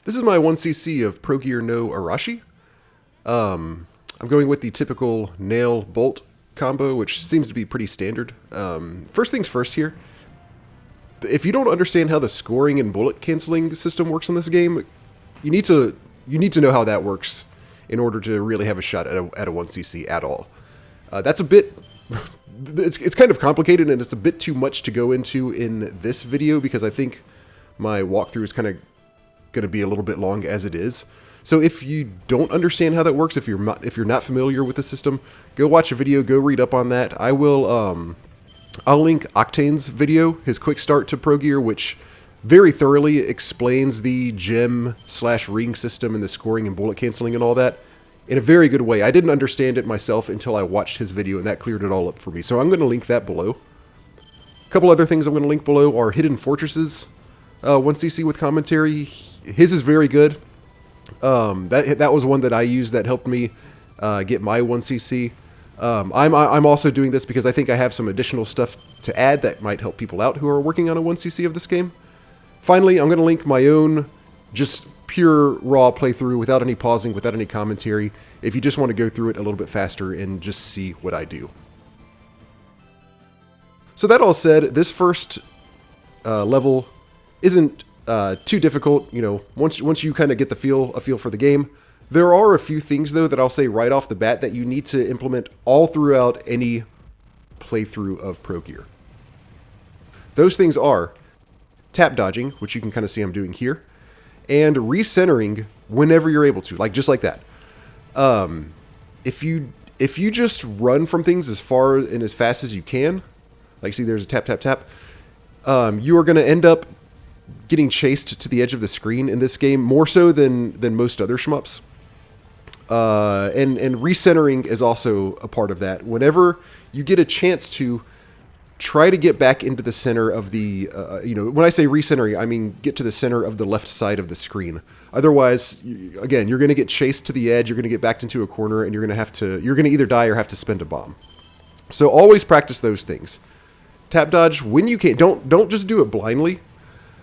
This is my 1cc of Progear no Arashi. I'm going with the typical nail bolt combo, which seems to be pretty standard. First things first here. If you don't understand how the scoring and bullet canceling system works in this game, you need to know how that works in order to really have a shot at a 1cc at all. That's a bit... It's kind of complicated, and it's a bit too much to go into in this video because I think my walkthrough is kind of going to be a little bit long as it is. So if you don't understand how that works, if you're not familiar with the system, go watch a video, go read up on that. I'll link Octane's video, his quick start to Progear, which very thoroughly explains the gem/ring system and the scoring and bullet canceling and all that in a very good way. I didn't understand it myself until I watched his video, and that cleared it all up for me. So I'm going to link that below. A couple other things I'm going to link below are Hidden Fortresses 1cc with commentary. His is very good. That was one that I used that helped me get my 1cc. I'm also doing this because I think I have some additional stuff to add that might help people out who are working on a 1cc of this game. Finally, I'm going to link my own just pure raw playthrough without any pausing, without any commentary, if you just want to go through it a little bit faster and just see what I do. So that all said, this first level isn't too difficult. You know, once you kind of get a feel for the game. There are a few things though that I'll say right off the bat that you need to implement all throughout any playthrough of Progear. Those things are tap dodging, which you can kind of see I'm doing here, and recentering whenever you're able to, like just like that. If you just run from things as far and as fast as you can, like see there's a tap tap tap, you are going to end up getting chased to the edge of the screen in this game more so than most other shmups. And recentering is also a part of that. Whenever you get a chance to try to get back into the center of the, when I say recentering, I mean get to the center of the left side of the screen. Otherwise, again, you're going to get chased to the edge, you're going to get backed into a corner, and you're going to either die or have to spend a bomb. So always practice those things. Tap dodge when you can. Don't just do it blindly.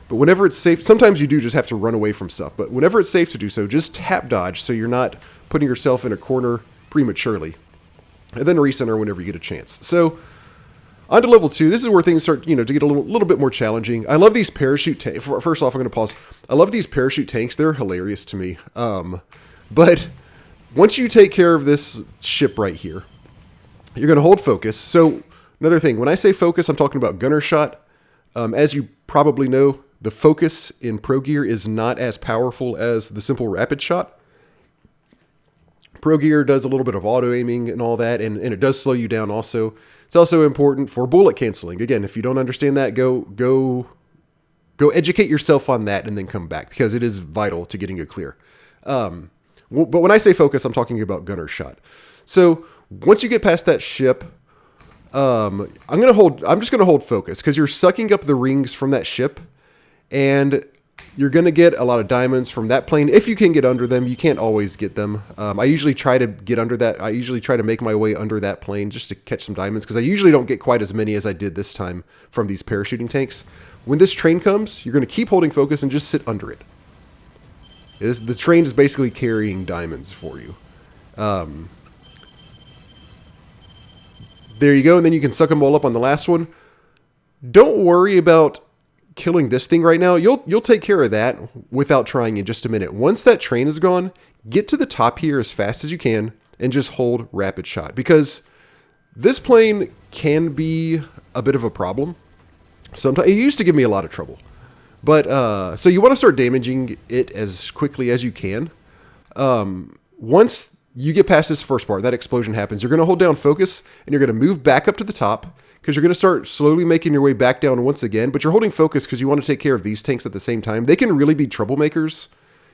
But whenever it's safe, sometimes you do just have to run away from stuff. But whenever it's safe to do so, just tap dodge so you're not putting yourself in a corner prematurely. And then recenter whenever you get a chance. So, on to level 2. This is where things start, to get a little bit more challenging. I love these parachute tanks. First off, I'm going to pause. I love these parachute tanks. They're hilarious to me. But once you take care of this ship right here, you're going to hold focus. So, another thing. When I say focus, I'm talking about gunner shot. As you probably know, the focus in Progear is not as powerful as the simple rapid shot. Progear does a little bit of auto-aiming and all that, and it does slow you down also. It's also important for bullet canceling. Again, if you don't understand that, go educate yourself on that and then come back, because it is vital to getting a clear. But when I say focus, I'm talking about gunner shot. So once you get past that ship, I'm just going to hold focus, because you're sucking up the rings from that ship, and you're going to get a lot of diamonds from that plane. If you can get under them, you can't always get them. I usually try to get under that. I usually try to make my way under that plane just to catch some diamonds, because I usually don't get quite as many as I did this time from these parachuting tanks. When this train comes, you're going to keep holding focus and just sit under it. The train is basically carrying diamonds for you. There you go, and then you can suck them all up on the last one. Don't worry about killing this thing right now. You'll take care of that without trying in just a minute. Once that train is gone, get to the top here as fast as you can and just hold rapid shot, because this plane can be a bit of a problem. Sometimes it used to give me a lot of trouble, but so you want to start damaging it as quickly as you can. Once you get past this first part, that explosion happens, you're going to hold down focus and you're going to move back up to the top, because you're going to start slowly making your way back down once again, but you're holding focus because you want to take care of these tanks at the same time. They can really be troublemakers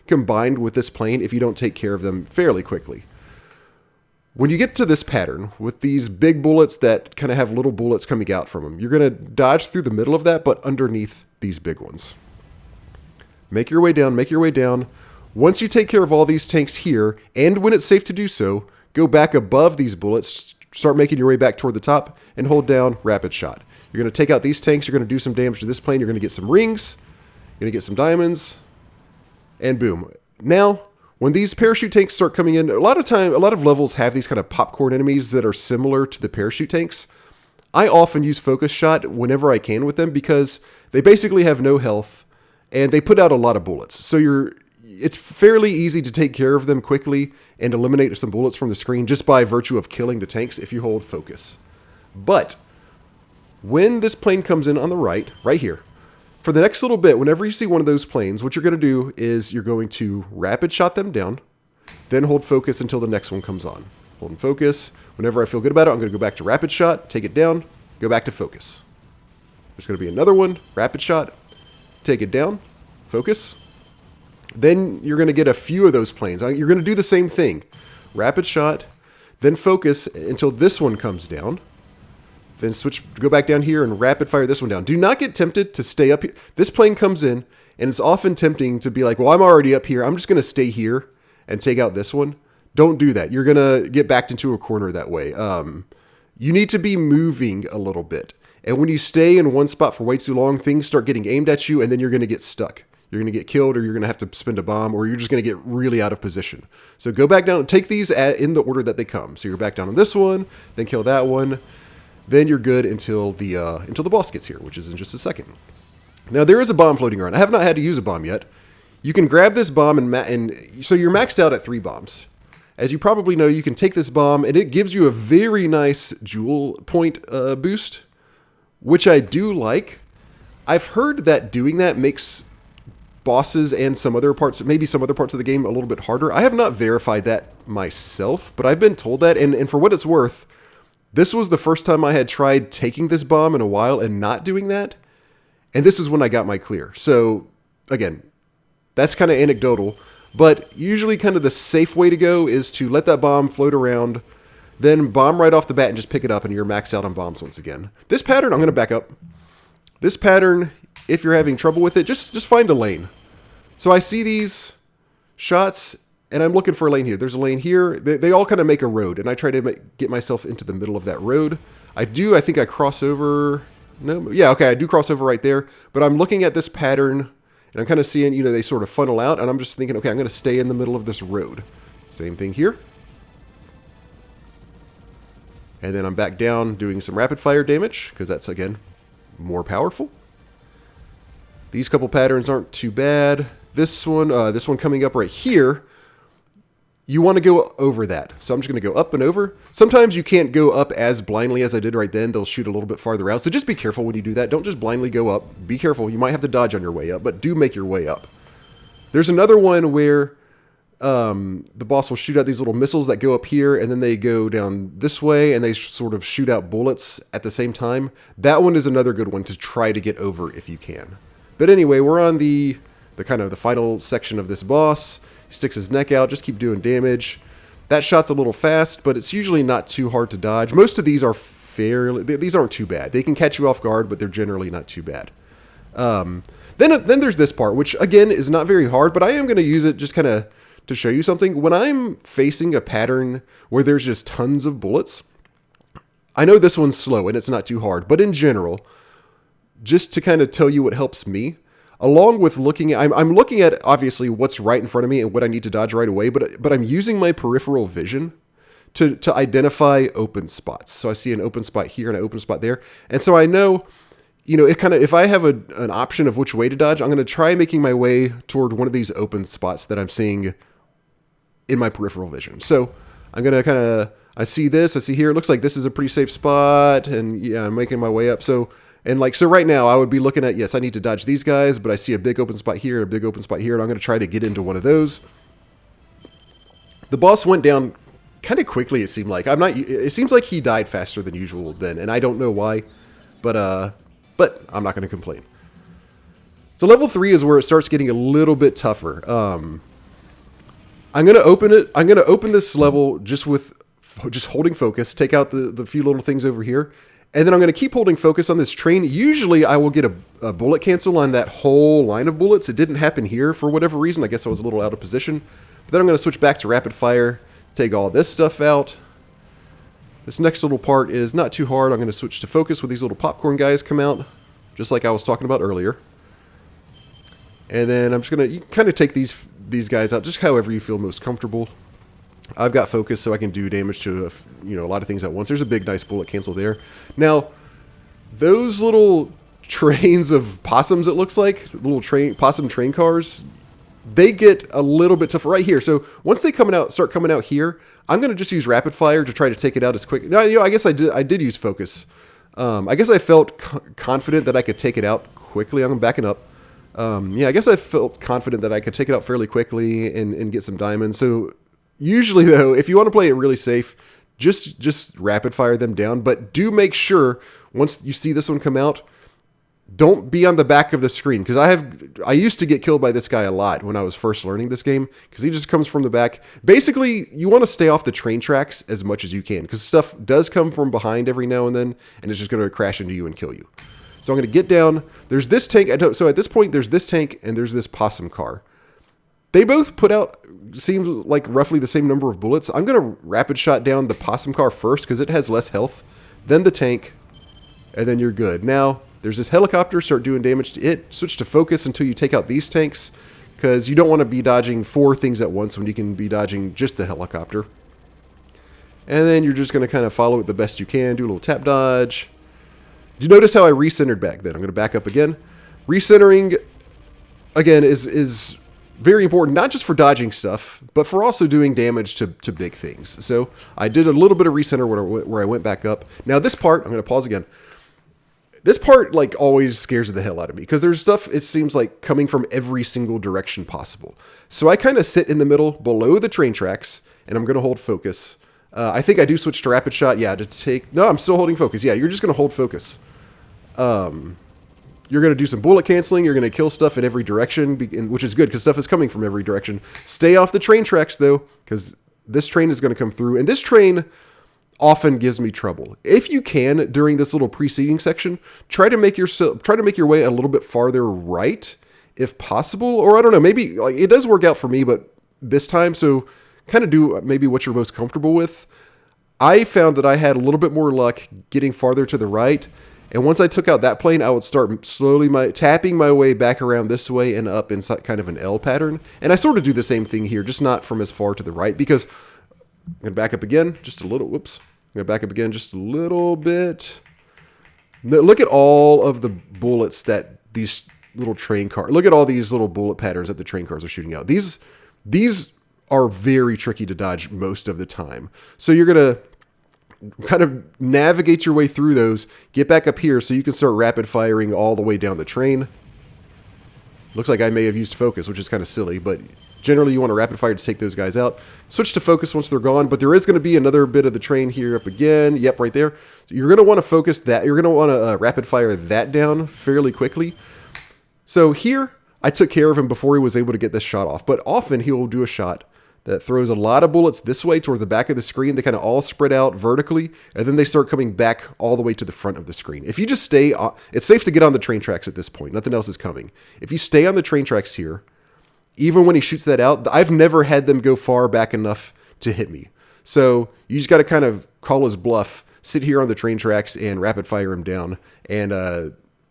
combined with this plane if you don't take care of them fairly quickly. When you get to this pattern with these big bullets that kind of have little bullets coming out from them, you're going to dodge through the middle of that, but underneath these big ones. Make your way down, make your way down. Once you take care of all these tanks here, and when it's safe to do so, go back above these bullets, start making your way back toward the top, and hold down rapid shot. You're going to take out these tanks, you're going to do some damage to this plane, you're going to get some rings, you're going to get some diamonds, And boom. Now, when these parachute tanks start coming in, a lot of levels have these kind of popcorn enemies that are similar to the parachute tanks. I often use focus shot whenever I can with them because they basically have no health and they put out a lot of bullets. So it's fairly easy to take care of them quickly and eliminate some bullets from the screen just by virtue of killing the tanks if you hold focus. But when this plane comes in on the right here, for the next little bit, whenever you see one of those planes, what you're going to do is you're going to rapid shot them down, then hold focus until the next one comes on. Hold and focus. Whenever I feel good about it, I'm going to go back to rapid shot, take it down, go back to focus. There's going to be another one, rapid shot, take it down, focus. Then you're going to get a few of those planes. You're going to do the same thing. Rapid shot, then focus until this one comes down. Then go back down here and rapid fire this one down. Do not get tempted to stay up here. This plane comes in, and it's often tempting to be like, well, I'm already up here. I'm just going to stay here and take out this one. Don't do that. You're going to get backed into a corner that way. You need to be moving a little bit. And when you stay in one spot for way too long, things start getting aimed at you, and then you're going to get stuck. You're going to get killed, or you're going to have to spend a bomb, or you're just going to get really out of position. So go back down and take these in the order that they come. So you're back down on this one, then kill that one. Then you're good until the boss gets here, which is in just a second. Now, there is a bomb floating around. I have not had to use a bomb yet. You can grab this bomb, and so you're maxed out at 3 bombs. As you probably know, you can take this bomb, and it gives you a very nice jewel point boost, which I do like. I've heard that doing that makes bosses and maybe some other parts of the game a little bit harder. I have not verified that myself, but I've been told that, and for what it's worth, this was the first time I had tried taking this bomb in a while and not doing that. And this is when I got my clear. So again, that's kind of anecdotal, but usually kind of the safe way to go is to let that bomb float around, then bomb right off the bat and just pick it up and you're maxed out on bombs once again. This pattern, I'm going to back up. This pattern, if you're having trouble with it, just find a lane. So I see these shots and I'm looking for a lane here. There's a lane here. They all kind of make a road, and I try to get myself into the middle of that road. I think I cross over. No, yeah, okay, I do cross over right there. But I'm looking at this pattern, and I'm kind of seeing, they sort of funnel out, and I'm just thinking, okay, I'm going to stay in the middle of this road. Same thing here. And then I'm back down doing some rapid fire damage, because that's, again, more powerful. These couple patterns aren't too bad. This one coming up right here, you want to go over that. So I'm just going to go up and over. Sometimes you can't go up as blindly as I did right then. They'll shoot a little bit farther out. So just be careful when you do that. Don't just blindly go up. Be careful. You might have to dodge on your way up, but do make your way up. There's another one where the boss will shoot out these little missiles that go up here, and then they go down this way, and they sort of shoot out bullets at the same time. That one is another good one to try to get over if you can. But anyway, we're on the kind of the final section of this boss. He sticks his neck out, just keep doing damage. That shot's a little fast, but it's usually not too hard to dodge. Most of these are these aren't too bad. They can catch you off guard, but they're generally not too bad. Then there's this part, which again is not very hard, but I am going to use it just kind of to show you something. When I'm facing a pattern where there's just tons of bullets, I know this one's slow and it's not too hard, but in general, just to kind of tell you what helps me, along with I'm looking at obviously what's right in front of me and what I need to dodge right away, but I'm using my peripheral vision to identify open spots. So I see an open spot here and an open spot there. And so I know, if I have an option of which way to dodge, I'm going to try making my way toward one of these open spots that I'm seeing in my peripheral vision. So I'm going to I see this, I see here, it looks like this is a pretty safe spot, and yeah, I'm making my way up. So right now I would be looking at, yes, I need to dodge these guys, but I see a big open spot here, a big open spot here, and I'm going to try to get into one of those. The boss went down kind of quickly, it seemed like. It seems like he died faster than usual then, and I don't know why, but I'm not going to complain. So level 3 is where it starts getting a little bit tougher. I'm going to open it. I'm going to open this level just holding focus, take out the few little things over here, and then I'm going to keep holding focus on this train. Usually I will get a bullet cancel on that whole line of bullets. It didn't happen here for whatever reason. I guess I was a little out of position. But then I'm going to switch back to rapid fire, take all this stuff out. This next little part is not too hard. I'm going to switch to focus with these little popcorn guys come out, just like I was talking about earlier. And then I'm just going to kind of take these these guys out just however you feel most comfortable. I've got focus, so I can do damage to a lot of things at once. There's a big, nice bullet cancel there. Now, those little trains of possums, it looks like, little possum train cars, they get a little bit tougher right here. So once they start coming out here, I'm going to just use rapid fire to try to take it out as quick. No, I guess I did use focus. I guess I felt confident that I could take it out quickly. I'm backing up. I guess I felt confident that I could take it out fairly quickly and get some diamonds. So usually, though, if you want to play it really safe, just rapid fire them down. But do make sure, once you see this one come out, don't be on the back of the screen, because I used to get killed by this guy a lot when I was first learning this game, because he just comes from the back. Basically, you want to stay off the train tracks as much as you can, because stuff does come from behind every now and then, and it's just going to crash into you and kill you. So I'm going to get down. There's this tank. So at this point, there's this tank and there's this possum car. They both put out, seems like roughly the same number of bullets. I'm going to rapid shot down the possum car first, because it has less health, then the tank, and then you're good. Now, there's this helicopter, start doing damage to it. Switch to focus until you take out these tanks, because you don't want to be dodging 4 things at once when you can be dodging just the helicopter. And then you're just going to kind of follow it the best you can. Do a little tap dodge. Do you notice how I recentered back then? I'm going to back up again. Recentering, again, is very important, not just for dodging stuff, but for also doing damage to big things. So I did a little bit of recenter where I went back up. Now this part, I'm going to pause again. This part, like, always scares the hell out of me, because there's stuff, it seems like, coming from every single direction possible. So I kind of sit in the middle below the train tracks, and I'm going to hold focus. I think I do switch to rapid shot, to take... No, I'm still holding focus. Yeah, you're just going to hold focus. You're going to do some bullet canceling. You're going to kill stuff in every direction, which is good, because stuff is coming from every direction. Stay off the train tracks, though, because this train is going to come through. And this train often gives me trouble. If you can, during this little preceding section, try to make your way a little bit farther right, if possible. Or I don't know, maybe like it does work out for me, but this time, so kind of do maybe what you're most comfortable with. I found that I had a little bit more luck getting farther to the right, and once I took out that plane, I would start slowly tapping my way back around this way and up in kind of an L pattern. And I sort of do the same thing here, just not from as far to the right, because I'm going to back up again, just a little, whoops. I'm going to back up again just a little bit. Look at all of the bullets that these little train cars, look at all these little bullet patterns that the train cars are shooting out. These are very tricky to dodge most of the time. So you're going to kind of navigate your way through those, get back up here so you can start rapid firing all the way down the train. Looks like I may have used focus, which is kind of silly, but generally you want to rapid fire to take those guys out. Switch to focus once they're gone, but there is going to be another bit of the train here up again. Yep, right there. So you're going to want to focus that. You're going to want to rapid fire that down fairly quickly. So here, I took care of him before he was able to get this shot off, but often he will do a shot that throws a lot of bullets this way toward the back of the screen. They kind of all spread out vertically, and then they start coming back all the way to the front of the screen. If you just stay on, it's safe to get on the train tracks at this point. Nothing else is coming. If you stay on the train tracks here, even when he shoots that out, I've never had them go far back enough to hit me. So you just got to kind of call his bluff, sit here on the train tracks and rapid fire him down. And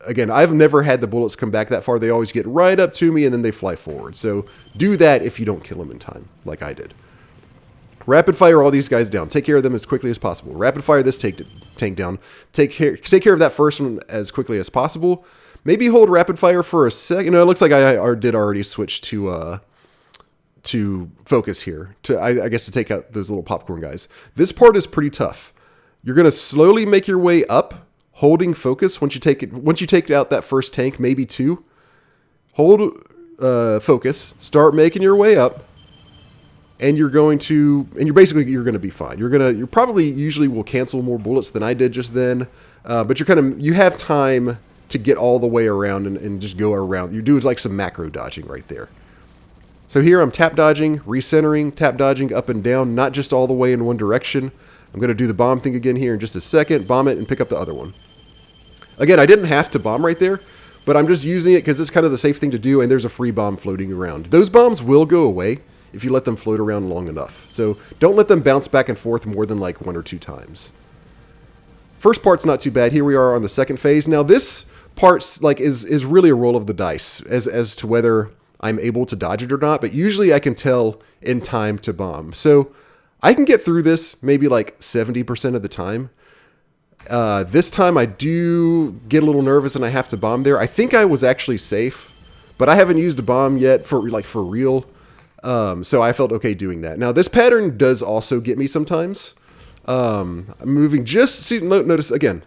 again, I've never had the bullets come back that far. They always get right up to me and then they fly forward. So do that if you don't kill him in time, like I did. Rapid fire all these guys down. Take care of them as quickly as possible. Rapid fire this tank down. Take care of that first one as quickly as possible. Maybe hold rapid fire for a second. No, it looks like I did already switch to focus here. I guess to take out those little popcorn guys. This part is pretty tough. You're going to slowly make your way up, holding focus. Once you take out that first tank, maybe 2, hold focus. Start making your way up, and you're going to be fine. You probably usually will cancel more bullets than I did just then, but you have time to get all the way around and just go around. You do like some macro dodging right there. So here I'm tap dodging, recentering, tap dodging up and down, not just all the way in one direction. I'm going to do the bomb thing again here in just a second, bomb it and pick up the other one. Again, I didn't have to bomb right there, but I'm just using it because it's kind of the safe thing to do, and there's a free bomb floating around. Those bombs will go away if you let them float around long enough. So don't let them bounce back and forth more than like 1 or 2 times. First part's not too bad. Here we are on the second phase. Now this part's like is really a roll of the dice as to whether I'm able to dodge it or not, but usually I can tell in time to bomb. So I can get through this maybe like 70% of the time. This time I do get a little nervous and I have to bomb there. I think I was actually safe, but I haven't used a bomb yet for real. So I felt okay doing that. Now this pattern does also get me sometimes. I'm moving just, see, notice again,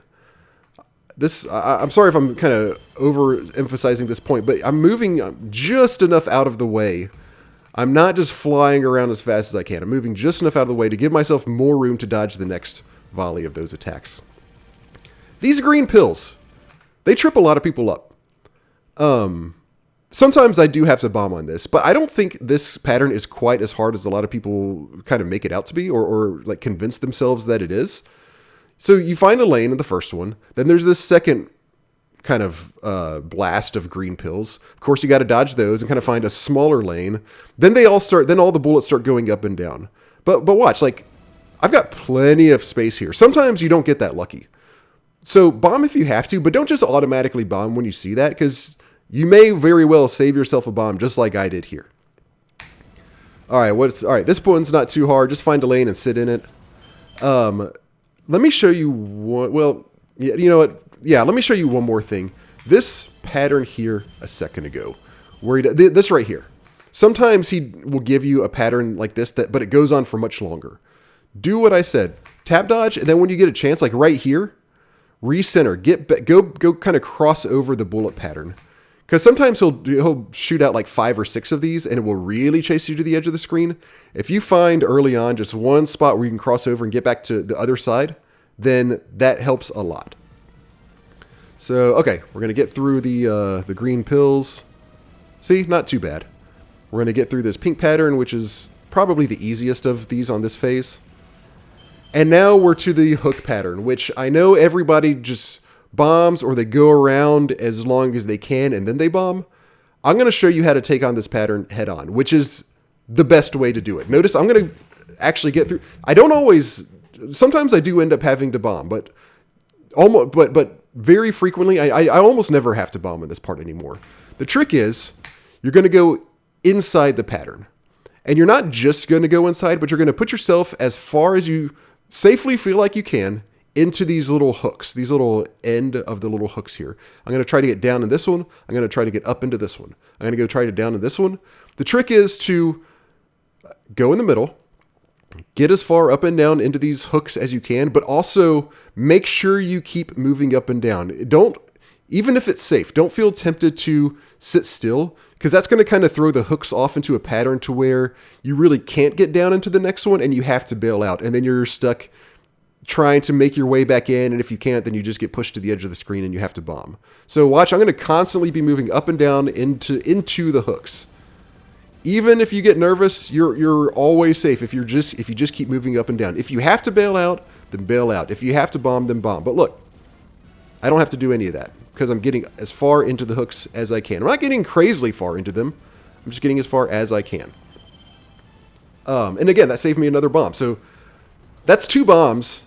I'm sorry if I'm kind of overemphasizing this point, but I'm moving just enough out of the way. I'm not just flying around as fast as I can. I'm moving just enough out of the way to give myself more room to dodge the next volley of those attacks. These green pills, they trip a lot of people up. Sometimes I do have to bomb on this, but I don't think this pattern is quite as hard as a lot of people kind of make it out to be, or like convince themselves that it is. So you find a lane in the first one, then there's this second kind of blast of green pills. Of course, you got to dodge those and kind of find a smaller lane. Then all the bullets start going up and down. But watch, like, I've got plenty of space here. Sometimes you don't get that lucky. So bomb if you have to, but don't just automatically bomb when you see that, because you may very well save yourself a bomb just like I did here. All right, this one's not too hard. Just find a lane and sit in it. Let me show you one, well, yeah, you know what? Yeah, let me show you one more thing. This pattern here a second ago, where this right here. Sometimes he will give you a pattern like this, but it goes on for much longer. Do what I said. Tap dodge, and then when you get a chance, like right here, recenter. Go kind of cross over the bullet pattern. Because sometimes he'll shoot out like 5 or 6 of these, and it will really chase you to the edge of the screen. If you find early on just one spot where you can cross over and get back to the other side, then that helps a lot. So, okay, we're going to get through the green pills. See, not too bad. We're going to get through this pink pattern, which is probably the easiest of these on this phase. And now we're to the hook pattern, which I know everybody just bombs or they go around as long as they can and then they bomb. I'm going to show you how to take on this pattern head on, which is the best way to do it. Notice I'm going to actually get through. I don't always, sometimes I do end up having to bomb, but very frequently I almost never have to bomb in this part anymore. The trick is you're going to go inside the pattern, and you're not just going to go inside, but you're going to put yourself as far as you safely feel like you can into these little hooks, these little end of the little hooks here. I'm going to try to get down in this one. I'm going to try to get up into this one. I'm going to go try to down in this one. The trick is to go in the middle, get as far up and down into these hooks as you can, but also make sure you keep moving up and down. Even if it's safe, don't feel tempted to sit still, because that's going to kind of throw the hooks off into a pattern to where you really can't get down into the next one and you have to bail out. And then you're stuck trying to make your way back in, and if you can't, then you just get pushed to the edge of the screen and you have to bomb. So watch, I'm going to constantly be moving up and down into the hooks. Even if you get nervous, you're always safe if you just keep moving up and down. If you have to bail out, then bail out. If you have to bomb, then bomb. But look, I don't have to do any of that because I'm getting as far into the hooks as I can. I'm not getting crazily far into them. I'm just getting as far as I can. And again, that saved me another bomb. So that's 2 bombs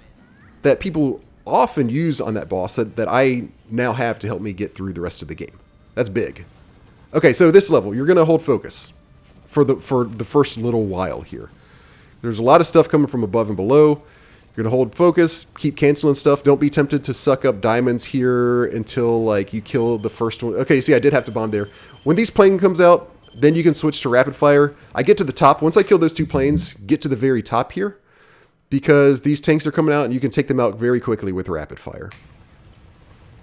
that people often use on that boss that I now have to help me get through the rest of the game. That's big. Okay, so this level, you're going to hold focus for the first little while here. There's a lot of stuff coming from above and below. You're going to hold focus, keep canceling stuff. Don't be tempted to suck up diamonds here until like you kill the first one. Okay, see, I did have to bomb there. When these plane comes out, then you can switch to rapid fire. I get to the top. Once I kill those 2 planes, get to the very top here, because these tanks are coming out and you can take them out very quickly with rapid fire.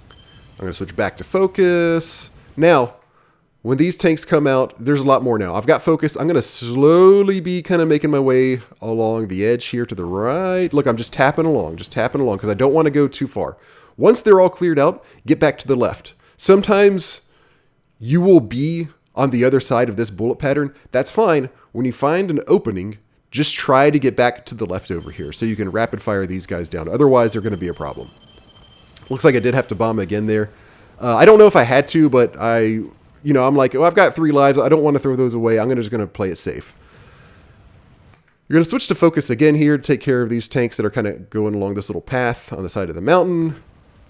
I'm going to switch back to focus. Now, when these tanks come out, there's a lot more now. I've got focus. I'm going to slowly be kind of making my way along the edge here to the right. Look, I'm just tapping along because I don't want to go too far. Once they're all cleared out, get back to the left. Sometimes you will be on the other side of this bullet pattern. That's fine. When you find an opening, just try to get back to the left over here so you can rapid fire these guys down. Otherwise, they're going to be a problem. Looks like I did have to bomb again there. I don't know if I had to, but I'm like, oh, I've got 3 lives. I don't want to throw those away. I'm just going to play it safe. You're going to switch to focus again here to take care of these tanks that are kind of going along this little path on the side of the mountain.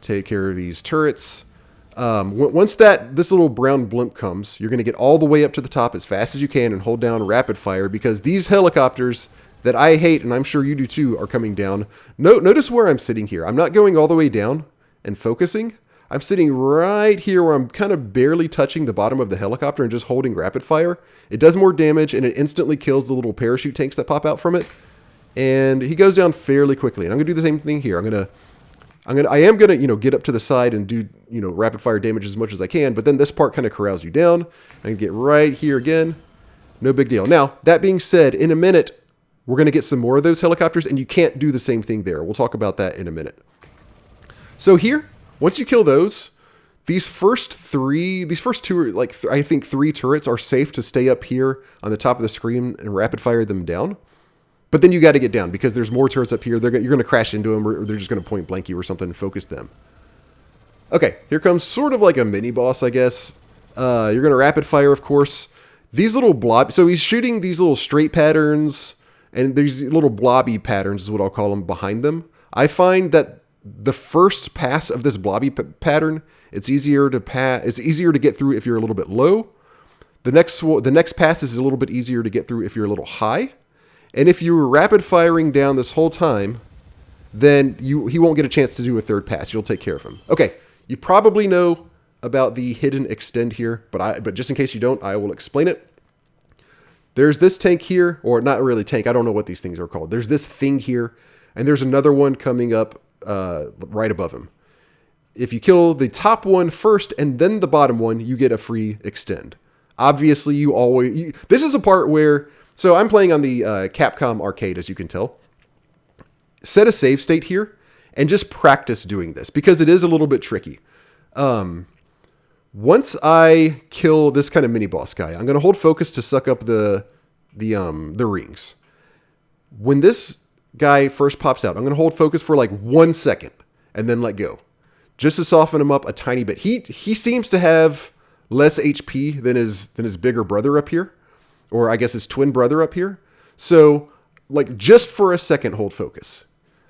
Take care of these turrets. Once this little brown blimp comes, you're going to get all the way up to the top as fast as you can and hold down rapid fire, because these helicopters that I hate, and I'm sure you do too, are coming down. Notice where I'm sitting here. I'm not going all the way down and focusing. I'm sitting right here where I'm kind of barely touching the bottom of the helicopter and just holding rapid fire. It does more damage, and it instantly kills the little parachute tanks that pop out from it. And he goes down fairly quickly. And I'm going to do the same thing here. I am gonna, get up to the side and do, rapid fire damage as much as I can, but then this part kind of corrals you down. I can get right here again. No big deal. Now, that being said, in a minute, we're going to get some more of those helicopters, and you can't do the same thing there. We'll talk about that in a minute. So here, once you kill those, these first two, I think 3 turrets are safe to stay up here on the top of the screen and rapid fire them down. But then you got to get down, because there's more turrets up here. You're going to crash into them, or they're just going to point blank you or something and focus them. Okay, here comes sort of like a mini boss, I guess. You're going to rapid fire, of course. These little blob. So he's shooting these little straight patterns, and these little blobby patterns is what I'll call them behind them. I find that the first pass of this blobby pattern, it's easier to get through if you're a little bit low. The next pass is a little bit easier to get through if you're a little high. And if you were rapid firing down this whole time, then he won't get a chance to do a third pass. You'll take care of him. Okay, you probably know about the hidden extend here, but just in case you don't, I will explain it. There's this tank here, or not really tank. I don't know what these things are called. There's this thing here, and there's another one coming up right above him. If you kill the top one first and then the bottom one, you get a free extend. Obviously, this is a part where. So I'm playing on the Capcom arcade, as you can tell. Set a save state here and just practice doing this, because it is a little bit tricky. Once I kill this kind of mini boss guy, I'm going to hold focus to suck up the rings. When this guy first pops out, I'm going to hold focus for like 1 second and then let go, just to soften him up a tiny bit. He seems to have less HP than his bigger brother up here. Or I guess his twin brother up here. So, just for a second, hold focus.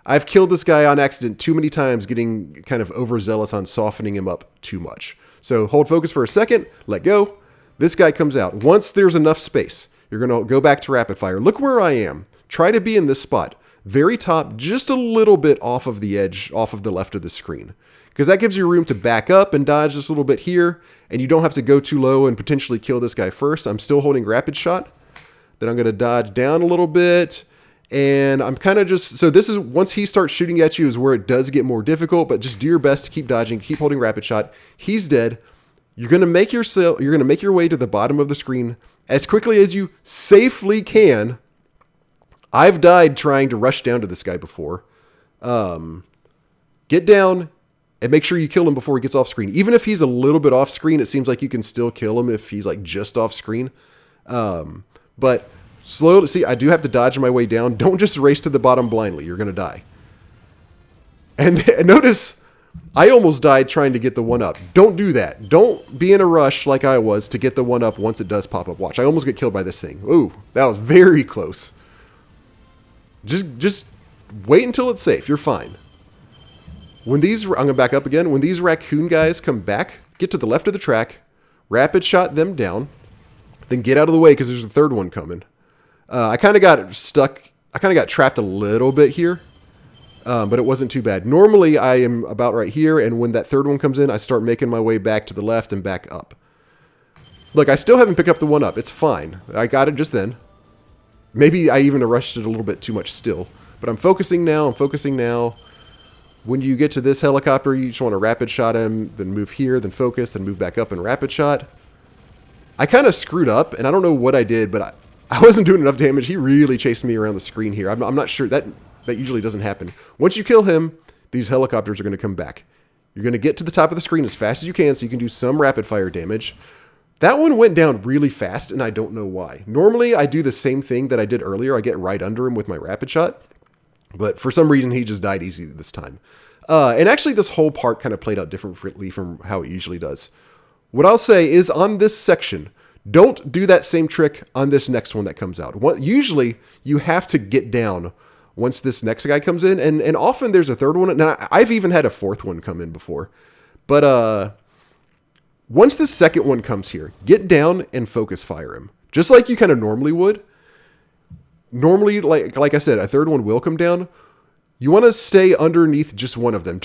I've killed this guy on accident too many times, getting kind of overzealous on softening him up too much. So, hold focus for a second, let go. This guy comes out. Once there's enough space, you're going to go back to rapid fire. Look where I am. Try to be in this spot. Very top, just a little bit off of the edge, off of the left of the screen. Because that gives you room to back up and dodge just a little bit here, and you don't have to go too low and potentially kill this guy first. I'm still holding rapid shot. Then I'm going to dodge down a little bit, and I'm kind of just... So this is, once he starts shooting at you, is where it does get more difficult, but just do your best to keep dodging, keep holding rapid shot. He's dead. You're going to make your way to the bottom of the screen as quickly as you safely can. I've died trying to rush down to this guy before. Get down and make sure you kill him before he gets off screen. Even if he's a little bit off screen, it seems like you can still kill him if he's just off screen. But slowly, see, I do have to dodge my way down. Don't just race to the bottom blindly. You're going to die. And notice, I almost died trying to get the 1-up. Don't do that. Don't be in a rush like I was to get the 1-up once it does pop up. Watch, I almost get killed by this thing. Ooh, that was very close. Just wait until it's safe. You're fine. I'm going to back up again. When these raccoon guys come back, get to the left of the track, rapid shot them down, then get out of the way because there's a third one coming. I kind of got stuck. I kind of got trapped a little bit here, but it wasn't too bad. Normally, I am about right here, and when that third one comes in, I start making my way back to the left and back up. Look, I still haven't picked up the 1-up. It's fine. I got it just then. Maybe I even rushed it a little bit too much still. But I'm focusing now. When you get to this helicopter, you just want to rapid shot him, then move here, then focus, then move back up and rapid shot. I kind of screwed up, and I don't know what I did, but I wasn't doing enough damage. He really chased me around the screen here. I'm not sure. That usually doesn't happen. Once you kill him, these helicopters are going to come back. You're going to get to the top of the screen as fast as you can so you can do some rapid fire damage. That one went down really fast, and I don't know why. Normally, I do the same thing that I did earlier. I get right under him with my rapid shot. But for some reason, he just died easy this time. And actually, this whole part kind of played out differently from how it usually does. What I'll say is on this section, don't do that same trick on this next one that comes out. Usually, you have to get down once this next guy comes in. And often there's a third one. Now, I've even had a fourth one come in before. But Once the second one comes here, get down and focus fire him. Just like you kind of normally would. Normally, like I said, a third one will come down. You want to stay underneath just one of them,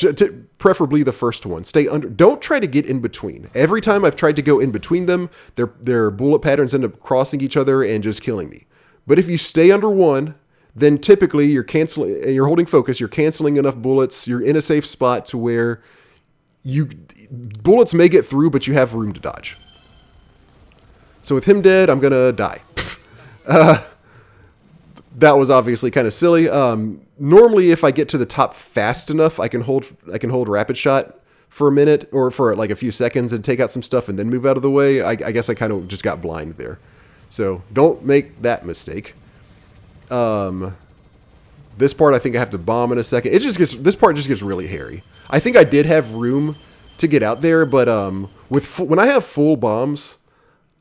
preferably the first one. Stay under. Don't try to get in between. Every time I've tried to go in between them, their bullet patterns end up crossing each other and just killing me. But if you stay under one, then typically you're canceling, and you're holding focus, you're canceling enough bullets, you're in a safe spot to where bullets may get through, but you have room to dodge. So with him dead, I'm gonna die. That was obviously kind of silly. Normally, if I get to the top fast enough, I can hold rapid shot for a minute or for like a few seconds and take out some stuff and then move out of the way. I guess I kind of just got blind there. So don't make that mistake. This part I think I have to bomb in a second. This part just gets really hairy. I think I did have room to get out there, but when I have full bombs,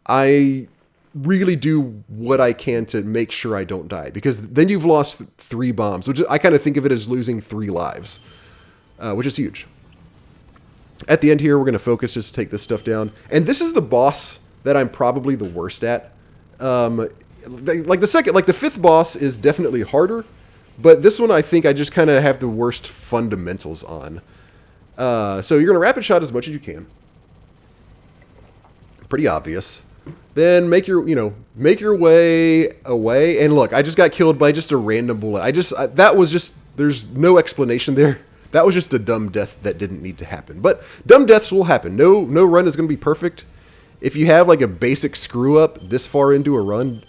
I really do what I can to make sure I don't die, because then you've lost 3 bombs, which I kind of think of it as losing 3 lives, which is huge. At the end here, we're going to focus just to take this stuff down. And this is the boss that I'm probably the worst at. Like the 5th boss is definitely harder, but this one I think I just kind of have the worst fundamentals on. So you're going to rapid shot as much as you can. Pretty obvious. Then make your way away. And look, I just got killed by just a random bullet. There's no explanation there. That was just a dumb death that didn't need to happen. But dumb deaths will happen. No run is going to be perfect. If you have like a basic screw up this far into a run,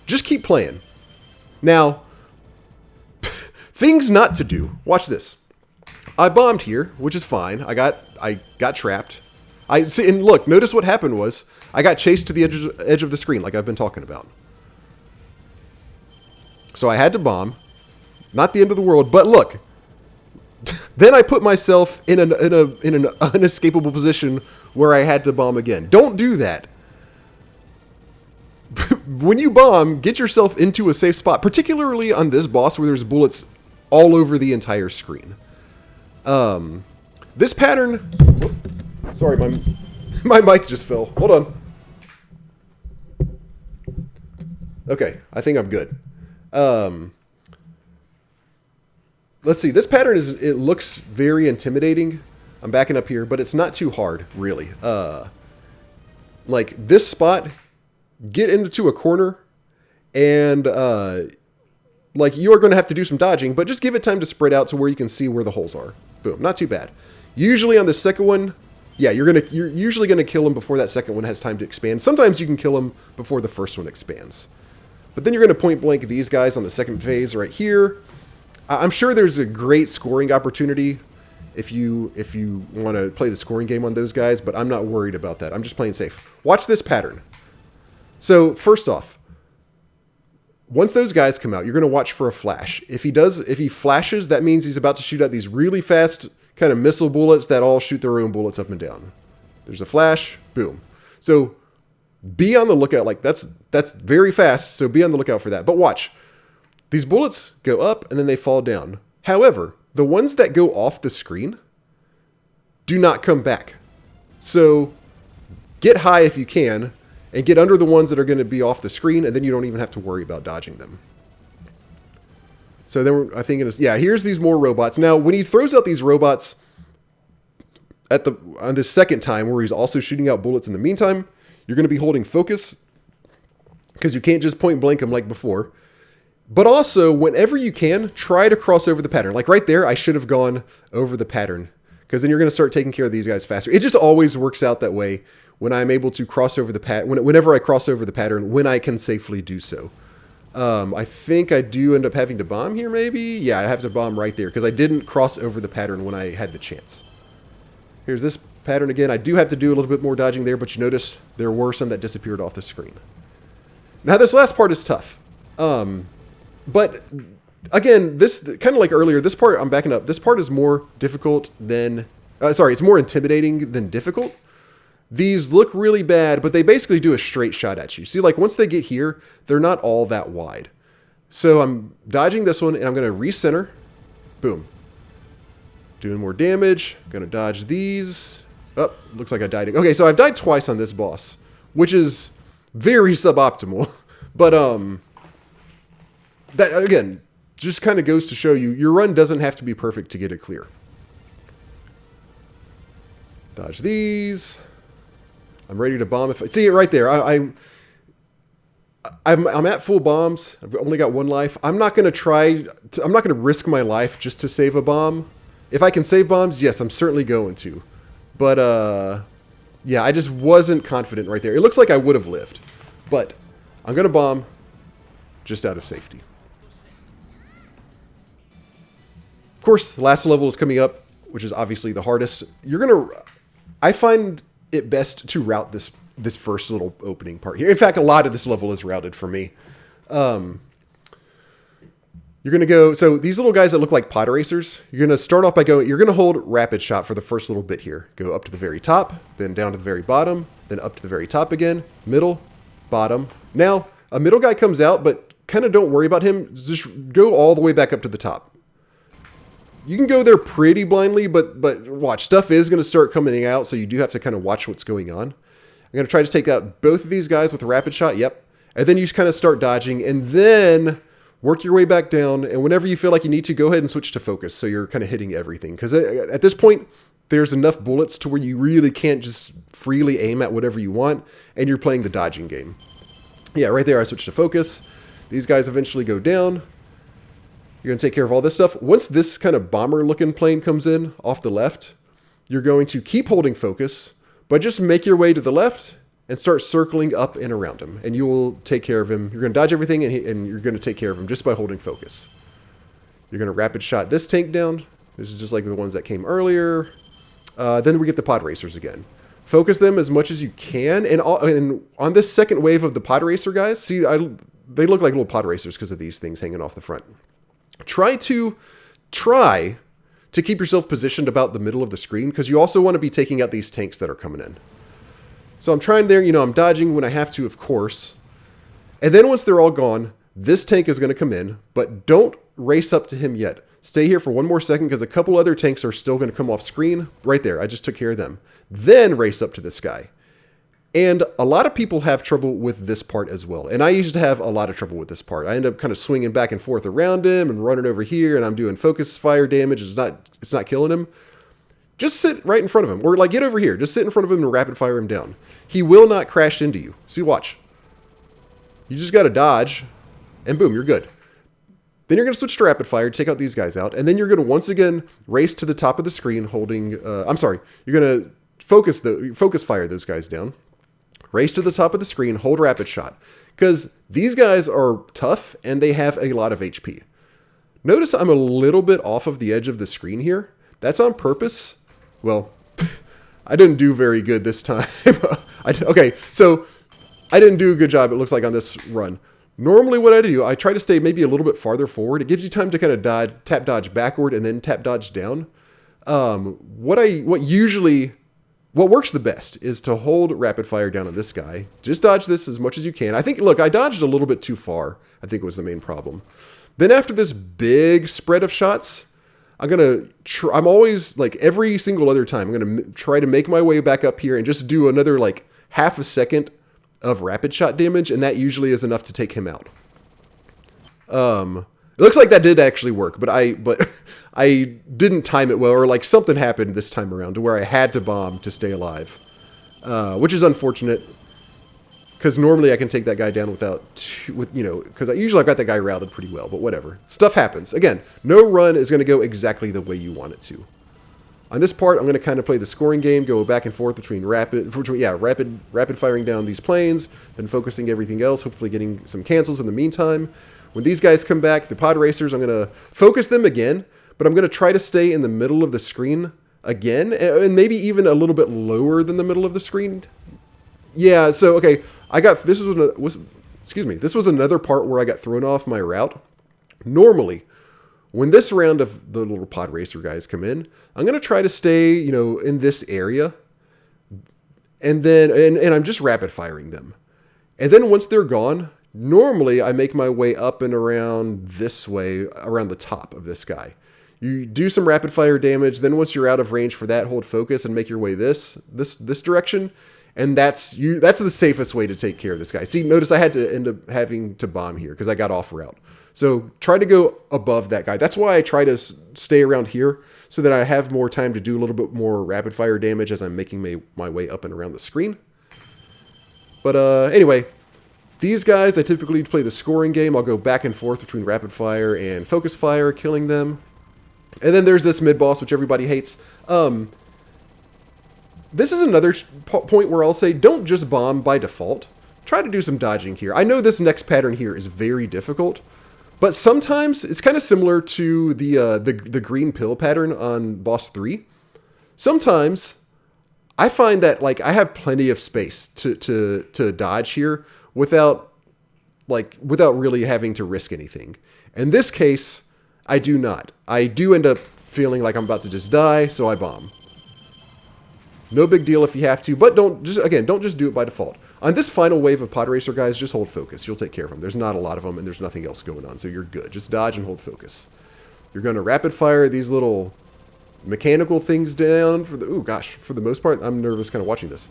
just keep playing. Now, things not to do. Watch this. I bombed here, which is fine. I got trapped. And look, notice what happened was I got chased to the edge of the screen, like I've been talking about. So I had to bomb. Not the end of the world, but look. Then I put myself in an unescapable position where I had to bomb again. Don't do that. When you bomb, get yourself into a safe spot, particularly on this boss where there's bullets all over the entire screen. This pattern... Whoop, sorry, my mic just fell. Hold on. Okay, I think I'm good. Let's see. This pattern it looks very intimidating. I'm backing up here, but it's not too hard, really. Like this spot, get into a corner, and like you are going to have to do some dodging, but just give it time to spread out to where you can see where the holes are. Boom, not too bad. Usually on the second one, yeah, you're usually gonna kill him before that second one has time to expand. Sometimes you can kill him before the first one expands. But then you're gonna point blank these guys on the second phase right here. I'm sure there's a great scoring opportunity if you want to play the scoring game on those guys, but I'm not worried about that. I'm just playing safe. Watch this pattern. So first off, once those guys come out, you're gonna watch for a flash. If he flashes, that means he's about to shoot out these really fast kind of missile bullets that all shoot their own bullets up and down. There's a flash, boom. So be on the lookout. Like that's very fast, so be on the lookout for that. But watch. These bullets go up and then they fall down. However, the ones that go off the screen do not come back. So get high if you can and get under the ones that are going to be off the screen, and then you don't even have to worry about dodging them. So then I think here's these more robots. Now, when he throws out these robots on the second time where he's also shooting out bullets in the meantime, you're going to be holding focus because you can't just point blank them like before. But also, whenever you can, try to cross over the pattern. Like right there, I should have gone over the pattern because then you're going to start taking care of these guys faster. It just always works out that way when I'm able to cross over the pattern, whenever I cross over the pattern, when I can safely do so. I think I do end up having to bomb here, maybe? Yeah, I have to bomb right there because I didn't cross over the pattern when I had the chance. Here's this pattern again. I do have to do a little bit more dodging there, but you notice there were some that disappeared off the screen. Now, this last part is tough. But again, this kind of like earlier, this part, I'm backing up. This part is more difficult than, it's more intimidating than difficult. These look really bad, but they basically do a straight shot at you. See, like once they get here, they're not all that wide. So I'm dodging this one and I'm going to recenter. Boom. Doing more damage. Going to dodge these. Oh, looks like I died. Okay, so I've died twice on this boss, which is very suboptimal. But, that, again, just kind of goes to show you, your run doesn't have to be perfect to get it clear. Dodge these. I'm ready to bomb. If I see it right there, I'm at full bombs. I've only got one life. I'm not going to I'm not going to risk my life just to save a bomb. If I can save bombs, yes, I'm certainly going to. But, yeah, I just wasn't confident right there. It looks like I would have lived. But I'm going to bomb just out of safety. Of course, the last level is coming up, which is obviously the hardest. I find it best to route this first little opening part here. In fact, a lot of this level is routed for me. You're going to go, so these little guys that look like pod racers, you're going to start off by you're going to hold rapid shot for the first little bit here. Go up to the very top, then down to the very bottom, then up to the very top again, middle, bottom. Now, a middle guy comes out, but kind of don't worry about him. Just go all the way back up to the top. You can go there pretty blindly, but watch, stuff is going to start coming out, so you do have to kind of watch what's going on. I'm going to try to take out both of these guys with a rapid shot, yep. And then you just kind of start dodging, and then work your way back down, and whenever you feel like you need to, go ahead and switch to focus, so you're kind of hitting everything. Because at this point, there's enough bullets to where you really can't just freely aim at whatever you want, and you're playing the dodging game. Yeah, right there I switched to focus. These guys eventually go down. You're going to take care of all this stuff. Once this kind of bomber-looking plane comes in off the left, you're going to keep holding focus, but just make your way to the left and start circling up and around him, and you will take care of him. You're going to dodge everything, and you're going to take care of him just by holding focus. You're going to rapid shot this tank down. This is just like the ones that came earlier. Then we get the pod racers again. Focus them as much as you can, and on this second wave of the pod racer guys, see, they look like little pod racers because of these things hanging off the front. Try to keep yourself positioned about the middle of the screen, because you also want to be taking out these tanks that are coming in. So I'm trying there, I'm dodging when I have to, of course. And then once they're all gone, this tank is going to come in, but don't race up to him yet. Stay here for one more second, because a couple other tanks are still going to come off screen. Right there, I just took care of them. Then race up to this guy. And a lot of people have trouble with this part as well. And I used to have a lot of trouble with this part. I end up kind of swinging back and forth around him and running over here, and I'm doing focus fire damage. It's not killing him. Just sit right in front of him. Or get over here. Just sit in front of him and rapid fire him down. He will not crash into you. See, watch. You just got to dodge, and boom, you're good. Then you're going to switch to rapid fire, take out these guys out, and then you're going to once again race to the top of the screen holding... you're going to focus fire those guys down. Race to the top of the screen, hold rapid shot. Because these guys are tough, and they have a lot of HP. Notice I'm a little bit off of the edge of the screen here. That's on purpose. Well, I didn't do very good this time. Okay, so I didn't do a good job, it looks like, on this run. Normally what I do, I try to stay maybe a little bit farther forward. It gives you time to kind of tap dodge backward and then tap dodge down. What works the best is to hold rapid fire down on this guy. Just dodge this as much as you can. I think, look, I dodged a little bit too far. I think it was the main problem. Then after this big spread of shots, I'm always, like every single other time, I'm going to try to make my way back up here and just do another like half a second of rapid shot damage. And that usually is enough to take him out. It looks like that did actually work, but I didn't time it well, or like something happened this time around to where I had to bomb to stay alive, which is unfortunate, because normally I can take that guy down because usually I've got that guy routed pretty well, but whatever. Stuff happens. Again, no run is going to go exactly the way you want it to. On this part, I'm going to kind of play the scoring game, go back and forth between rapid firing down these planes, then focusing everything else, hopefully getting some cancels in the meantime. When these guys come back, the pod racers, I'm going to focus them again, but I'm going to try to stay in the middle of the screen again, and maybe even a little bit lower than the middle of the screen. Yeah, so, okay, this was another part where I got thrown off my route. Normally, when this round of the little pod racer guys come in, I'm going to try to stay, in this area, and I'm just rapid firing them. And then once they're gone, normally I make my way up and around this way, around the top of this guy. You do some rapid fire damage. Then once you're out of range for that, hold focus and make your way this direction. And that's the safest way to take care of this guy. See, notice I had to end up having to bomb here because I got off route. So try to go above that guy. That's why I try to stay around here so that I have more time to do a little bit more rapid fire damage as I'm making my way up and around the screen. But anyway, these guys, I typically play the scoring game. I'll go back and forth between rapid fire and focus fire, killing them. And then there's this mid-boss, which everybody hates. This is another point where I'll say don't just bomb by default. Try to do some dodging here. I know this next pattern here is very difficult, but sometimes it's kind of similar to the green pill pattern on boss 3. Sometimes I find that like I have plenty of space to dodge here without really having to risk anything. In this case, I do not. I do end up feeling like I'm about to just die, so I bomb. No big deal if you have to, but don't just do it by default. On this final wave of pod racer guys, just hold focus. You'll take care of them. There's not a lot of them, and there's nothing else going on, so you're good. Just dodge and hold focus. You're going to rapid fire these little mechanical things down for the most part. I'm nervous kind of watching this.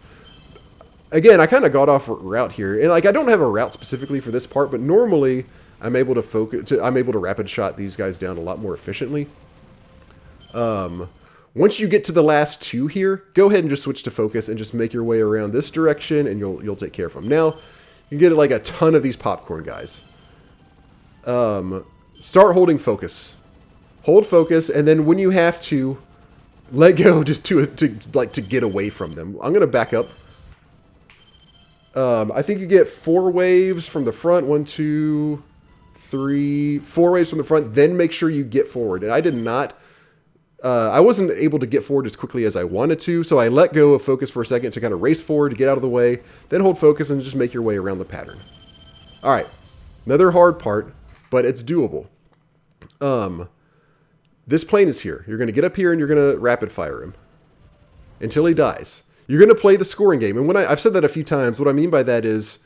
Again, I kind of got off route here, and like I don't have a route specifically for this part, but normally I'm able to I'm able to rapid shot these guys down a lot more efficiently. Once you get to the last 2 here, go ahead and just switch to focus and just make your way around this direction, and you'll take care of them. Now, you get like a ton of these popcorn guys. Start holding focus. Hold focus, and then when you have to, let go just to get away from them. I'm gonna back up. I think you get 4 waves from the front. 1, 2, 3, 4 waves from the front. Then make sure you get forward. And I did not. I wasn't able to get forward as quickly as I wanted to, so I let go of focus for a second to kind of race forward to get out of the way. Then hold focus and just make your way around the pattern. All right, another hard part, but it's doable. This plane is here. You're going to get up here and you're going to rapid fire him until he dies. You're going to play the scoring game. And I've said that a few times, what I mean by that is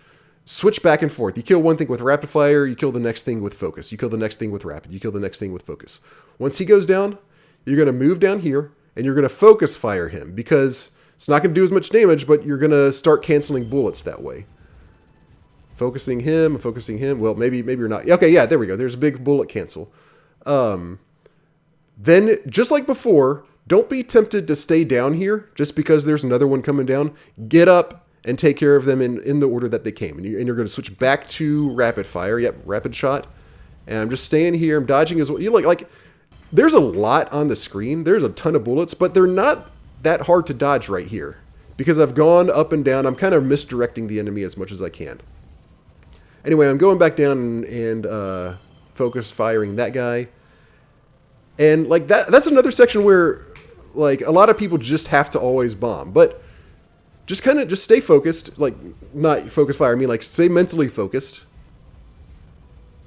switch back and forth. You kill one thing with rapid fire, you kill the next thing with focus. You kill the next thing with rapid. You kill the next thing with focus. Once he goes down, you're going to move down here and you're going to focus fire him because it's not going to do as much damage, but you're going to start canceling bullets that way. Focusing him. Well, maybe you're not. Okay, yeah, there we go. There's a big bullet cancel. Then, just like before, don't be tempted to stay down here just because there's another one coming down. Get up and take care of them in the order that they came. And you're going to switch back to rapid fire. Yep, rapid shot. And I'm just staying here. I'm dodging as well. You like there's a lot on the screen. There's a ton of bullets, but they're not that hard to dodge right here because I've gone up and down. I'm kind of misdirecting the enemy as much as I can. Anyway, I'm going back down and focus firing that guy. And like that's another section where like a lot of people just have to always bomb, but just stay focused, like not focus fire. I mean, like stay mentally focused.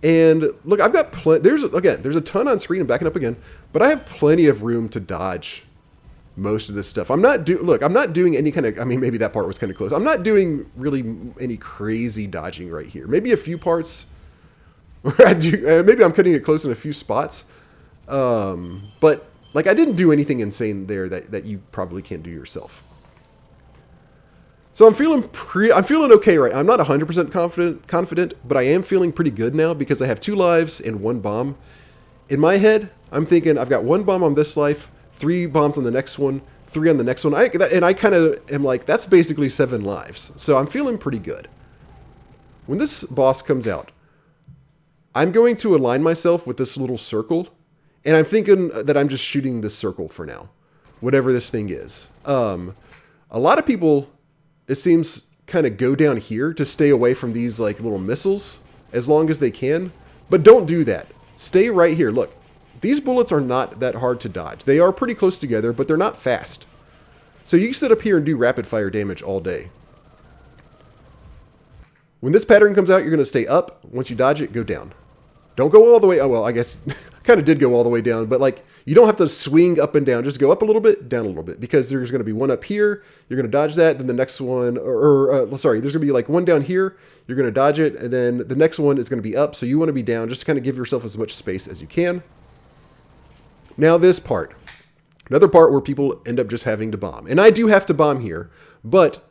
And look, I've got there's a ton on screen. I'm backing up again, but I have plenty of room to dodge most of this stuff. I'm not doing any kind of, I mean, maybe that part was kind of close. I'm not doing really any crazy dodging right here. Maybe a few parts where I do, maybe I'm cutting it close in a few spots. But like I didn't do anything insane there that you probably can't do yourself. So I'm feeling okay right. I'm not 100% confident, but I am feeling pretty good now because I have 2 lives and 1 bomb. In my head, I'm thinking I've got 1 bomb on this life, 3 bombs on the next one, 3 on the next one. I kind of am like, that's basically 7 lives. So I'm feeling pretty good. When this boss comes out, I'm going to align myself with this little circle. And I'm thinking that I'm just shooting this circle for now, whatever this thing is. A lot of people, it seems, kind of go down here to stay away from these like little missiles as long as they can. But don't do that. Stay right here. Look, these bullets are not that hard to dodge. They are pretty close together, but they're not fast. So you can sit up here and do rapid fire damage all day. When this pattern comes out, you're going to stay up. Once you dodge it, go down. Don't go all the way. Oh, well, I guess kind of did go all the way down, but like you don't have to swing up and down. Just go up a little bit, down a little bit, because there's going to be one up here. You're going to dodge that. Then the next one, there's going to be like one down here. You're going to dodge it. And then the next one is going to be up. So you want to be down just to kind of give yourself as much space as you can. Now this part. Another part where people end up just having to bomb. And I do have to bomb here, but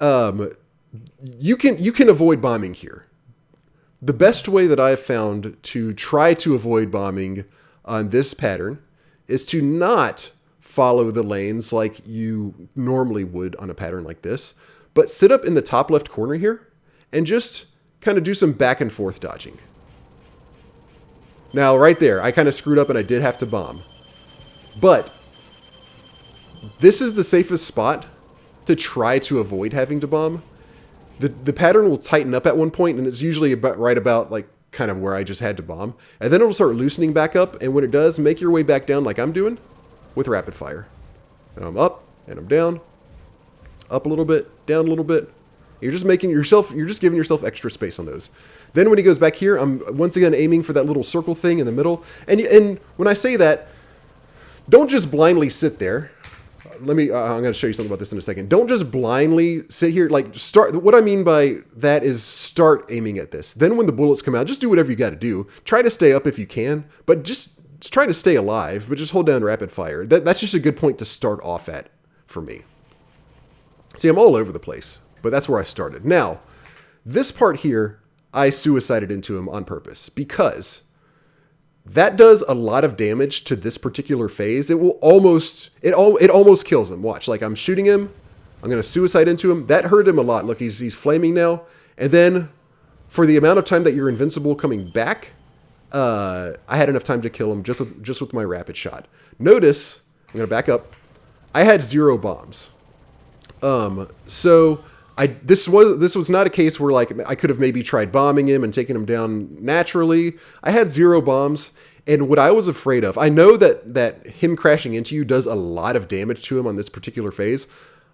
you can avoid bombing here. The best way that I've found to try to avoid bombing on this pattern is to not follow the lanes like you normally would on a pattern like this, but sit up in the top left corner here and just kind of do some back and forth dodging. Now, right there, I kind of screwed up and I did have to bomb. But this is the safest spot to try to avoid having to bomb. The pattern will tighten up at one point, and it's usually right about like kind of where I just had to bomb. And then it'll start loosening back up, and when it does, make your way back down like I'm doing with rapid fire. And I'm up, and I'm down. Up a little bit, down a little bit. You're just giving yourself extra space on those. Then when he goes back here, I'm once again aiming for that little circle thing in the middle. And when I say that, don't just blindly sit there. I'm going to show you something about this in a second. Don't just blindly sit here. Like what I mean by that is start aiming at this. Then when the bullets come out, just do whatever you got to do. Try to stay up if you can, but just try to stay alive, but just hold down rapid fire. That's just a good point to start off at for me. See, I'm all over the place, but that's where I started. Now, this part here, I suicided into him on purpose because that does a lot of damage to this particular phase. It almost kills him. Watch, like I'm shooting him. I'm going to suicide into him. That hurt him a lot. Look, he's flaming now. And then for the amount of time that you're invincible coming back, I had enough time to kill him just with my rapid shot. Notice, I'm going to back up. I had 0 bombs. So this was not a case where like I could have maybe tried bombing him and taking him down naturally. I had 0 bombs, and what I was afraid of, I know that him crashing into you does a lot of damage to him on this particular phase.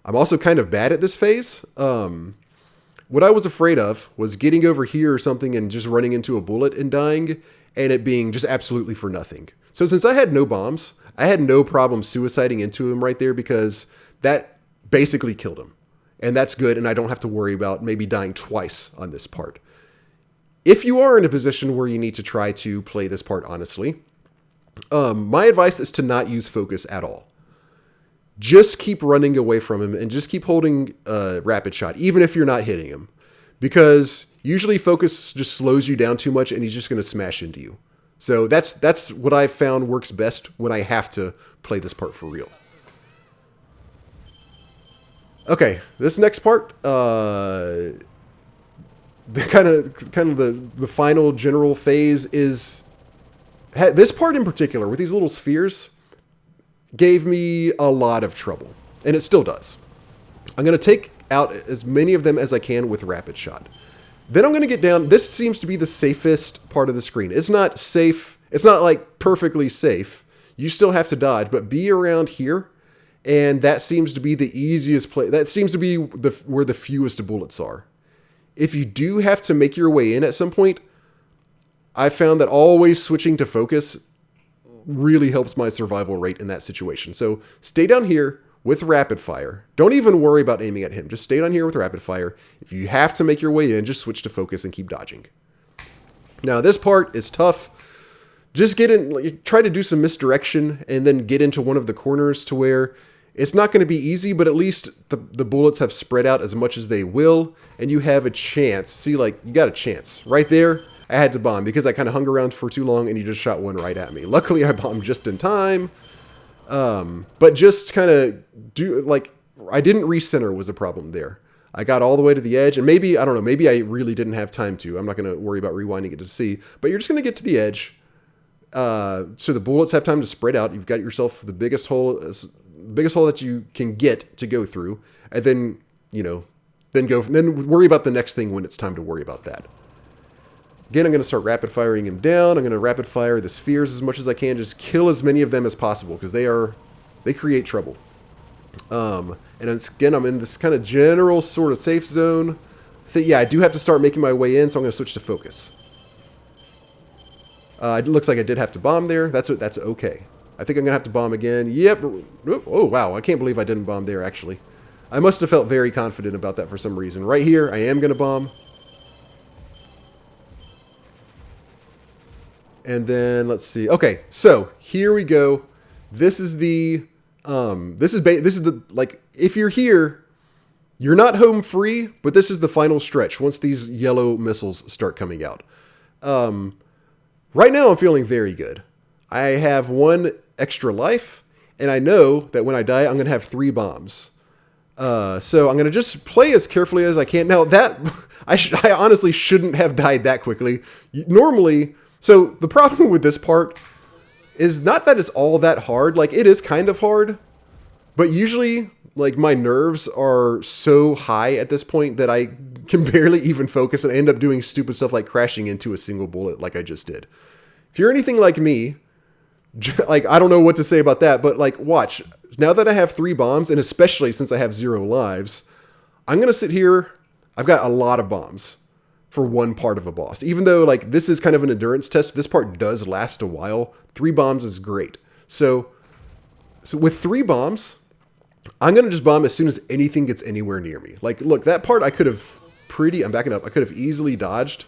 I'm also kind of bad at this phase. What I was afraid of was getting over here or something and just running into a bullet and dying, and it being just absolutely for nothing. So since I had no bombs, I had no problem suiciding into him right there because that basically killed him. And that's good, and I don't have to worry about maybe dying twice on this part. If you are in a position where you need to try to play this part honestly, my advice is to not use focus at all. Just keep running away from him and just keep holding rapid shot, even if you're not hitting him. Because usually focus just slows you down too much and he's just going to smash into you. So that's what I've found works best when I have to play this part for real. Okay, this next part, the kind of the final general phase is this part in particular with these little spheres gave me a lot of trouble, and it still does. I'm going to take out as many of them as I can with rapid shot. Then I'm going to get down. This seems to be the safest part of the screen. It's not safe. It's not like perfectly safe. You still have to dodge, but be around here. And that seems to be the easiest place. That seems to be where the fewest bullets are. If you do have to make your way in at some point, I found that always switching to focus really helps my survival rate in that situation. So stay down here with rapid fire. Don't even worry about aiming at him. Just stay down here with rapid fire. If you have to make your way in, just switch to focus and keep dodging. Now this part is tough. Just get in, try to do some misdirection and then get into one of the corners to where it's not going to be easy, but at least the bullets have spread out as much as they will, and you have a chance. See, like, you got a chance. Right there, I had to bomb because I kind of hung around for too long and you just shot one right at me. Luckily, I bombed just in time. But just kind of I didn't recenter was a problem there. I got all the way to the edge, and maybe, I don't know, maybe I really didn't have time to. I'm not going to worry about rewinding it to see, but you're just going to get to the edge. So the bullets have time to spread out. You've got yourself the biggest hole that you can get to go through, and then then worry about the next thing when it's time to worry about that. Again, I'm going to start rapid firing him down. I'm going to rapid fire the spheres as much as I can. Just kill as many of them as possible because they create trouble. And again, I'm in this kind of general sort of safe zone. I do have to start making my way in, so I'm going to switch to focus. It looks like I did have to bomb there. That's okay. I think I'm going to have to bomb again. Yep. Oh, wow. I can't believe I didn't bomb there, actually. I must have felt very confident about that for some reason. Right here, I am going to bomb. And then, let's see. Okay, so here we go. This is the like, if you're here, you're not home free, but this is the final stretch once these yellow missiles start coming out. Right now I'm feeling very good. I have 1 extra life, and I know that when I die, I'm going to have 3 bombs. So I'm going to just play as carefully as I can. Now that I honestly shouldn't have died that quickly. Normally, so the problem with this part is not that it's all that hard. Like, it is kind of hard, but usually, like, my nerves are so high at this point that I can barely even focus and I end up doing stupid stuff like crashing into a single bullet like I just did. If you're anything like me, like, I don't know what to say about that, but, like, watch. Now that I have 3 bombs, and especially since I have 0 lives, I'm going to sit here. I've got a lot of bombs for 1 part of a boss. Even though, like, this is kind of an endurance test, this part does last a while. 3 bombs is great. So with 3 bombs, I'm going to just bomb as soon as anything gets anywhere near me. Like, look, that part I could have I'm backing up. I could have easily dodged.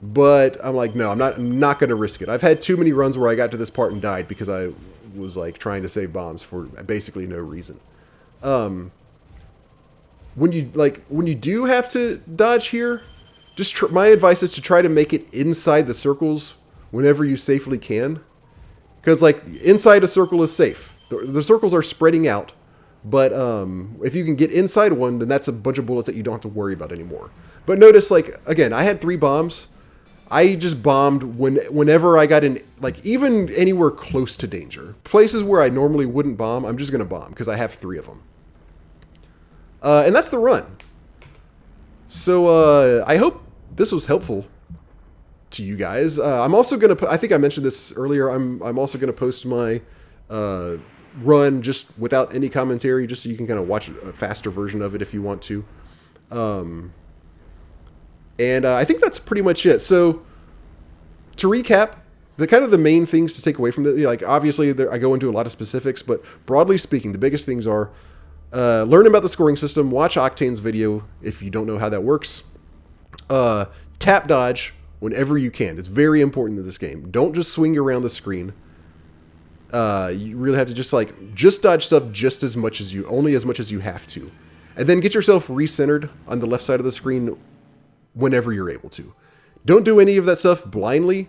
But I'm like, no, I'm not going to risk it. I've had too many runs where I got to this part and died because I was, like, trying to save bombs for basically no reason. When you do have to dodge here, just my advice is to try to make it inside the circles whenever you safely can. Because, like, inside a circle is safe. The circles are spreading out. But if you can get inside one, then that's a bunch of bullets that you don't have to worry about anymore. But notice, like, again, I had 3 bombs. I just bombed whenever I got in, like, even anywhere close to danger. Places where I normally wouldn't bomb, I'm just going to bomb because I have 3 of them. And that's the run. So I hope this was helpful to you guys. I'm also going to, I think I mentioned this earlier, I'm also going to post my run just without any commentary, just so you can kind of watch a faster version of it if you want to. And I think that's pretty much it. So to recap, the main things to take away from it, like, obviously I go into a lot of specifics, but broadly speaking, the biggest things are learn about the scoring system, watch Octane's video if you don't know how that works. Tap dodge whenever you can. It's very important in this game. Don't just swing around the screen. You really have to just dodge stuff only as much as you have to. And then get yourself recentered on the left side of the screen whenever you're able to. Don't do any of that stuff blindly.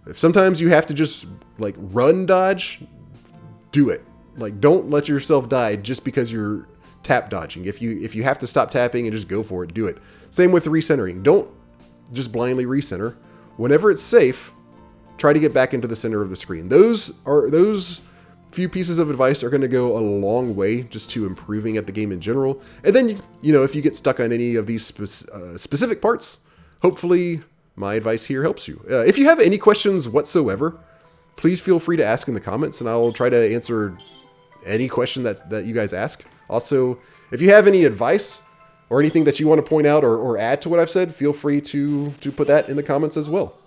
If sometimes you have to just, like, run dodge, do it. Like, don't let yourself die just because you're tap dodging. If you have to stop tapping and just go for it, do it. Same with recentering. Don't just blindly recenter. Whenever it's safe, try to get back into the center of the screen. Those few pieces of advice are going to go a long way just to improving at the game in general. And then, if you get stuck on any of these specific parts, hopefully my advice here helps you. If you have any questions whatsoever, please feel free to ask in the comments, and I'll try to answer any question that you guys ask. Also, if you have any advice or anything that you want to point out or add to what I've said, feel free to put that in the comments as well.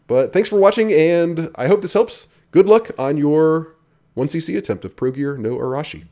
But thanks for watching, and I hope this helps. Good luck on your 1cc attempt of Progear no Arashi.